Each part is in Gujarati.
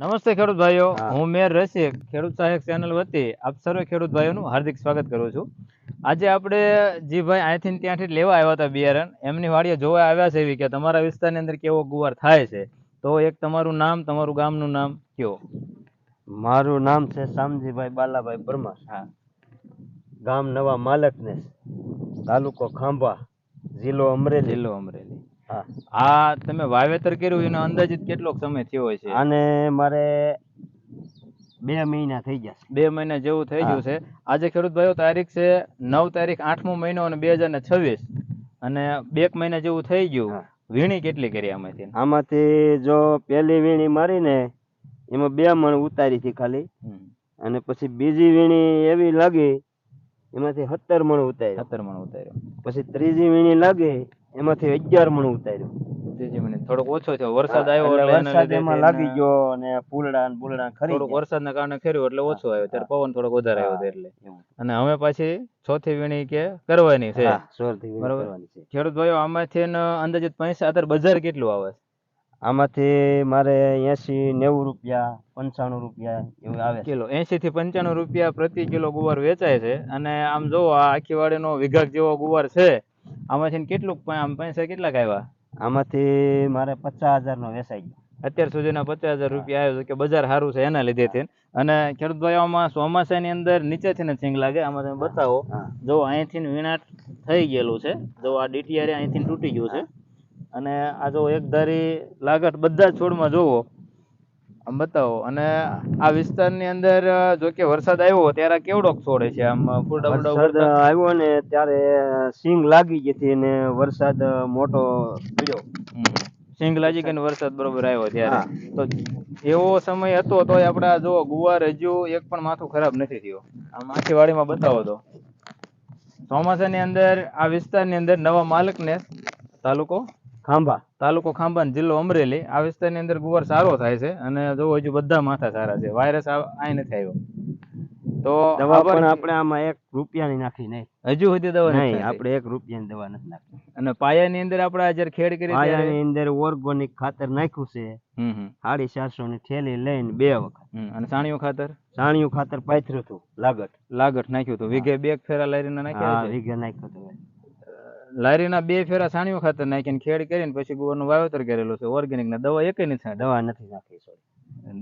નમસ્તે ખેડૂત ભાઈઓ, હા. હું મેર રસિક ખેડૂત સહાયક ચેનલ વતી આપ સર્વે ખેડૂત ભાઈઓનું હાર્દિક સ્વાગત કરું છું. આજે આપણે જે ભાઈ અહીંથી ત્યાંથી લેવા આવ્યા હતા બિયારણ, એમની વાડીએ જોવા આવ્યા છે કે તમારા વિસ્તારની અંદર કેવો ગુવાર થાય છે. તો એક તમારું નામ, તમારું ગામનું નામ કયો. મારું નામ છે શામજીભાઈ બાલાભાઈ પરમાર. હા. ગામ નવા માલકનેસ, તાલુકો ખાંભા, જિલ્લો અમરેલી. જિલ્લો અમરેલી. હા. આ તમે વાવેતર કર્યું એનો અંદાજિત કેટલો સમય થયો હોય છે? આને મારે 2 મહિના થઈ ગયા છે. 2 મહિના જેવું થઈ ગયું છે. આજે ખેડૂત ભાઈઓ તારીખ છે 9 તારીખ 8મો મહિનો અને 2026 અને 2 મહિના જેવું થઈ ગયું. વીણી કેટલી કરી આમાંથી? આમાંથી જો પહેલી વીણી મારીને એમાં 2 મણ ઉતારી હતી ખાલી, અને પછી બીજી વીણી એવી લાગી એમાંથી 17 મણ ઉતાર્યો. 17 મણ ઉતાર્યો. પછી ત્રીજી વીણી લાગી એમાંથી 11 મણ ઉતાર્યો. ત્રીજી વીણી થોડોક ઓછો થયો, વરસાદ આવ્યો એટલે એટલે વરસાદ એમાં લાગી ગયો અને ફૂલડા ખરી થોડુંક વરસાદના કારણે ખેર્યું એટલે ઓછો આવ્યો, ત્યારે પવન થોડોક વધારે આવ્યો એટલે. અને હવે પાછી ચોથી વીણી કે કરવાની છે. બરાબર. ખેડૂત ભાઈઓ, આમાંથી અંદાજિત પૈસા અત્યારે બજાર કેટલું આવે? આમાંથી મારે 80-90 રૂપિયા, 95 રૂપિયા એવું આવે કિલો. 80 થી 95 રૂપિયા પ્રતિ કિલો ગુવાર વેચાય છે. અને આમ જો આ આખી વાડીનો વિઘાક જેવો ગુવાર છે, આમાંથી કેટલું પૈસા કેટલાક આવ્યા? આમાંથી મારે 50,000 નો વેચાઈ ગયો. અત્યાર સુધીના 50,000 રૂપિયા આવ્યો કે બજાર સારું છે એના લીધે. અને ખેડૂત ભાઈઓમાં ચોમાસાની અંદર નીચેથી ને સિંગ લાગે. આમાં તમે બતાવો, જો અહીંથી વીણાટ થઈ ગયેલું છે, જો આ ડીટીઆર અહીંથી તૂટી ગયું છે. અને આ જો એક ધારી લાગટ બધા છોડમાં જોવો, આમ બતાવો. અને આ વિસ્તારની અંદર જો કે વરસાદ આવ્યો ત્યારે કેવડોક છોડે છે, આમ વરસાદ આવ્યો ને ત્યારે સિંગ લાગી ગઈ હતી અને વરસાદ મોટો પડ્યો. સિંગ લાગી ગઈ ને વરસાદ બરોબર આવ્યો ત્યારે. તો એવો સમય હતો તો આપડા જો ગુવાર હજુ એક પણ માથું ખરાબ નથી થયો. આ આખી વાડીમાં બતાવો તો ચોમાસાની અંદર આ વિસ્તારની અંદર નવા માલકનેસ, તાલુકો ખાંભા, જિલ્લો અમરેલી, આ વિસ્તારની અંદર ગુવાર સારો થાય છે. અને જો હજુ બધા માથા સારા છે, વાયરસ આ નથી આવ્યો. તો દવા પણ આપણે આમાં 1 રૂપિયાની નાખી નહીં, હજુ સુધી દવા નહીં, આપણે 1 રૂપિયાની દવા નથી નાખી. અને પાયાની અંદર આપણે જ્યારે ખેડ કરી પાયાની અંદર ઓર્ગોનિક ખાતર નાખ્યું છે. 450 ની થેલી લઈને 2 વખત. અને સાણિયું ખાતર પાથર્યું હતું, લાગટ નાખ્યું હતું. વીઘે 2 ફેરા લારીના નાખ્યા છે. વીઘે નાખ્યું હતું. લારીના 2 ફેરા સાણિયું ખાતર નાખીને ખેડ કરીને પછી ગુવારનું વાવેતર કરેલું છે. ઓર્ગેનિક ના દવા એક નથી નાખી.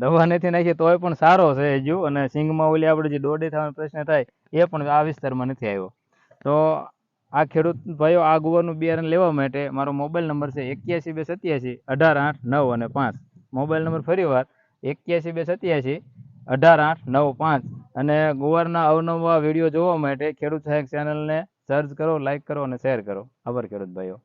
દવા નથી નાખી તોય પણ સારો છે હજુ. અને સિંગમાં ઓલી આપણે જે દોડી થવાનો પ્રશ્ન થાય એ પણ આ વિસ્તારમાં નથી આવ્યો. તો આ ખેડૂત ભાઈઓ, આ ગુવારનું બિયારણ લેવા માટે મારો મોબાઈલ નંબર છે 81 287 18 8 9 અને 5. મોબાઈલ નંબર ફરીવાર 81 287 18 8 9 5. અને ગુવારના અવનવા વિડીયો જોવા માટે ખેડૂત સહાયક ચેનલને સર્ચ કરો, લાઈક કરો અને શેર કરો. આભાર ખેડૂત ભાઈઓ.